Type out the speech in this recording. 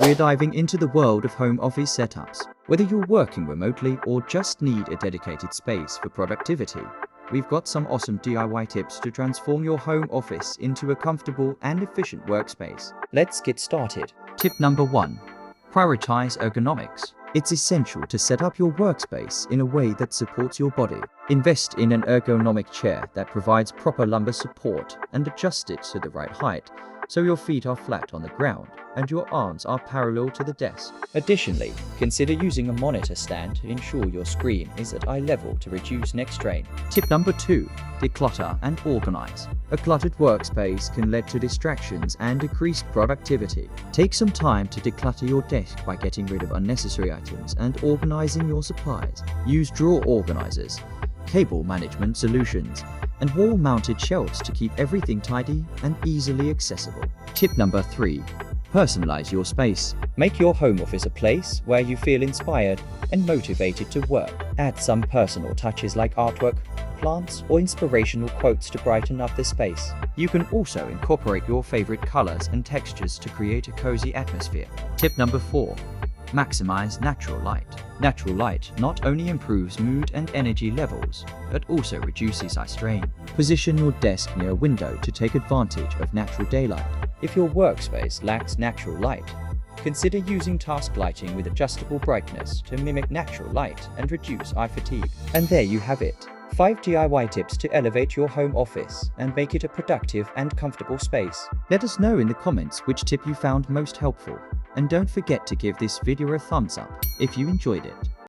we're diving into the world of home office setups. Whether you're working remotely or just need a dedicated space for productivity, we've got some awesome DIY tips to transform your home office into a comfortable and efficient workspace. Let's get started. Tip number 1. Prioritize ergonomics. It's essential to set up your workspace in a way that supports your body. Invest in an ergonomic chair that provides proper lumbar support and adjust it to the right height, so your feet are flat on the ground and your arms are parallel to the desk. Additionally, consider using a monitor stand to ensure your screen is at eye level to reduce neck strain. Tip number 2. Declutter and organize. A cluttered workspace can lead to distractions and decreased productivity. Take some time to declutter your desk by getting rid of unnecessary items and organizing your supplies. Use drawer organizers, cable management solutions, and wall-mounted shelves to keep everything tidy and easily accessible. Tip number 3. Personalize your space. Make your home office a place where you feel inspired and motivated to work. Add some personal touches like artwork, plants, or inspirational quotes to brighten up the space. You can also incorporate your favorite colors and textures to create a cozy atmosphere. Tip number 4. Maximize natural light. Natural light not only improves mood and energy levels, but also reduces eye strain. Position your desk near a window to take advantage of natural daylight. If your workspace lacks natural light, consider using task lighting with adjustable brightness to mimic natural light and reduce eye fatigue. And there you have it. 5 DIY tips to elevate your home office and make it a productive and comfortable space. Let us know in the comments which tip you found most helpful. And don't forget to give this video a thumbs up if you enjoyed it.